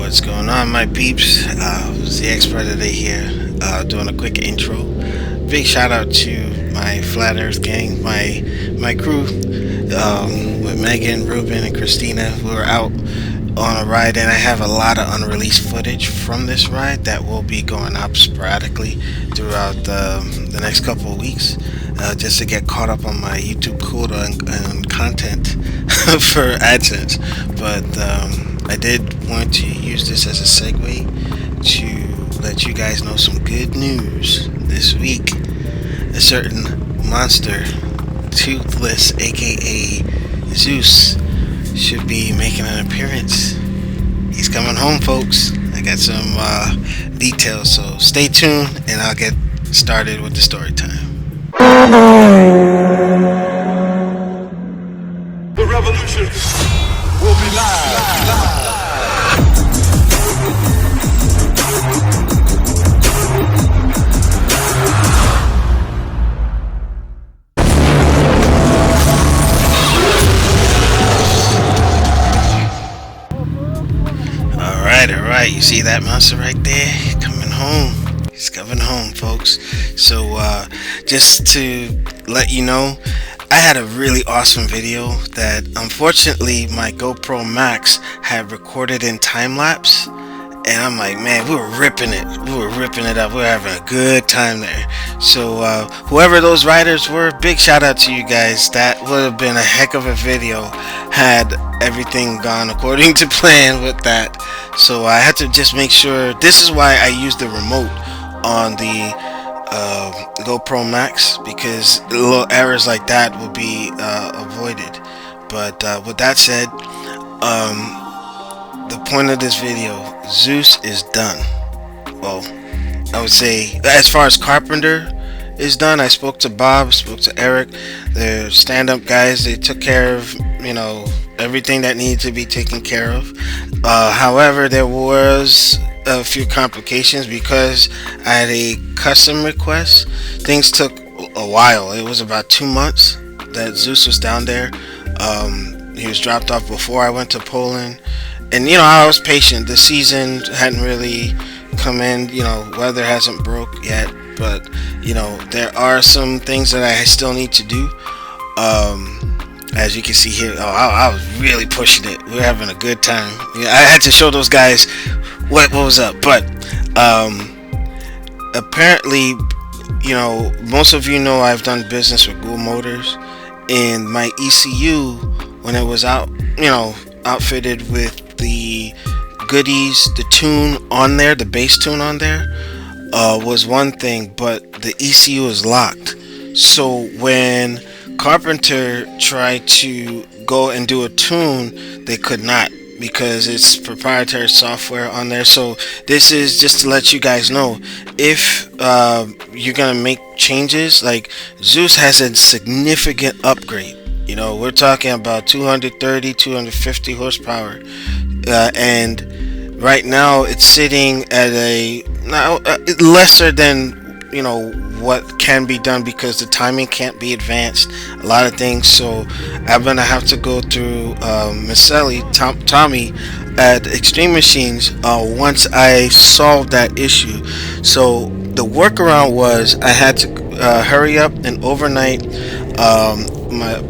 What's going on, my peeps? It's the expert today here, doing a quick intro. Big shout out to my Flat Earth gang, my crew, with Megan, Ruben, and Christina. We were out on a ride, and I have a lot of unreleased footage from this ride that will be going up sporadically throughout the next couple of weeks, just to get caught up on my YouTube quota and content for AdSense. But I did want to use this as a segue to let you guys know some good news. This week, a certain monster, Toothless, aka Zeus, should be making an appearance. He's coming home, folks. I got some details, so stay tuned and I'll get started with the story time. The revolution will be live. Alright, you see that monster right there? Coming home. He's coming home, folks. So, just to let you know, I had a really awesome video that unfortunately my GoPro Max had recorded in time-lapse. And I'm like, man, we were ripping it up. We were having a good time there. So whoever those riders were, big shout out to you guys. That would have been a heck of a video had everything gone according to plan with that. So I had to just make sure. This is why I used the remote on the GoPro Max, because little errors like that will be avoided. But with that said, the point of this video, Zeus is done. Well, I would say as far as Carpenter is done, I spoke to Bob, spoke to Eric. They're stand-up guys. They took care of, everything that needed to be taken care of. However, there was a few complications because I had a custom request. Things took a while. It was about 2 months that Zeus was down there. He was dropped off before I went to Poland. And I was patient. The season hadn't really come in. Weather hasn't broke yet, but there are some things that I still need to do. As you can see here, I was really pushing it. We were having a good time. I had to show those guys what was up. But apparently, most of you know I've done business with Google Motors, and my ECU, when it was out, outfitted with the goodies, the tune on there, the bass tune on there, was one thing, but the ECU is locked. So when Carpenter tried to go and do a tune, they could not, because it's proprietary software on there. So this is just to let you guys know, if you're gonna make changes, like Zeus has a significant upgrade. We're talking about 230, 250 horsepower. And right now it's sitting at lesser than what can be done, because the timing can't be advanced, a lot of things. So I'm gonna have to go through Tommy at Extreme Machines once I solve that issue. So the workaround was I had to hurry up and overnight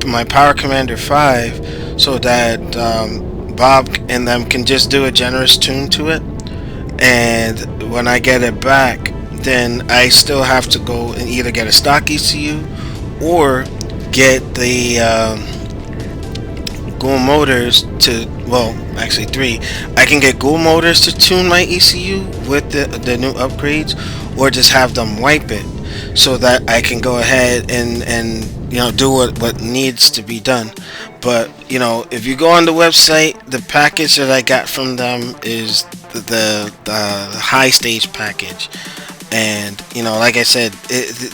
my Power Commander 5 so that Bob and them can just do a generous tune to it, and when I get it back, then I still have to go and either get a stock ECU or get the Google Motors to, actually 3. I can get Google Motors to tune my ECU with the new upgrades, or just have them wipe it so that I can go ahead and do what needs to be done. But if you go on the website, the package that I got from them is the high stage package. And like I said,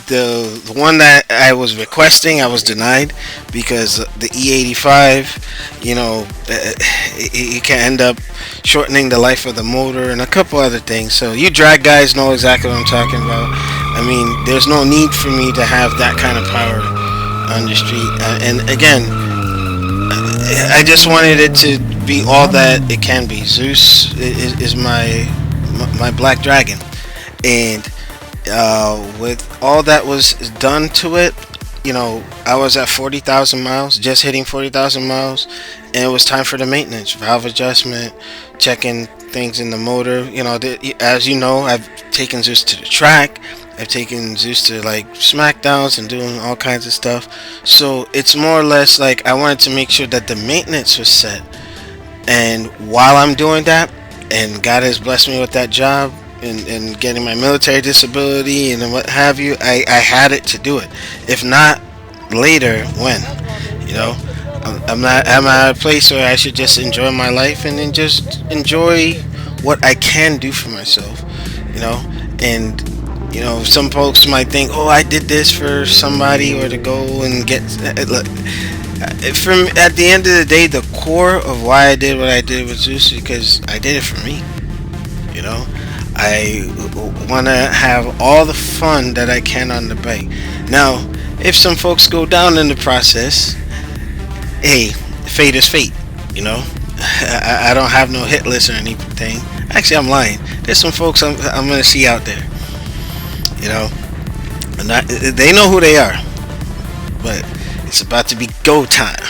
the one that I was requesting, I was denied, because the E85, it can end up shortening the life of the motor and a couple other things. So you drag guys know exactly what I'm talking about. I mean, there's no need for me to have that kind of power on the street. And again, I just wanted it to be all that it can be. Zeus is my black dragon, and with all that was done to it, I was at 40,000 miles, just hitting 40,000 miles, and it was time for the maintenance, valve adjustment, checking things in the motor. As you know, I've taken Zeus to the track. I've taken Zeus to like smackdowns and doing all kinds of stuff. So it's more or less like I wanted to make sure that the maintenance was set. And while I'm doing that, and God has blessed me with that job and getting my military disability and what have you, I had it to do it. If not later, when? You know, I'm at a place where I should just enjoy my life and then just enjoy what I can do for myself. You know, and some folks might think, oh, I did this for somebody or to go and get. Look, from at the end of the day, the core of why I did what I did with Zeus is because I did it for me. You know, I want to have all the fun that I can on the bike. Now, if some folks go down in the process, hey, fate is fate. You know, I don't have no hit list or anything. Actually, I'm lying. There's some folks I'm gonna see out there. You know, they know who they are. But it's about to be go time.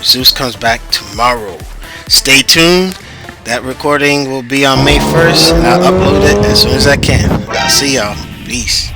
Zeus comes back tomorrow. Stay tuned. That recording will be on May 1st, and I'll upload it as soon as I can. I'll see y'all. Peace.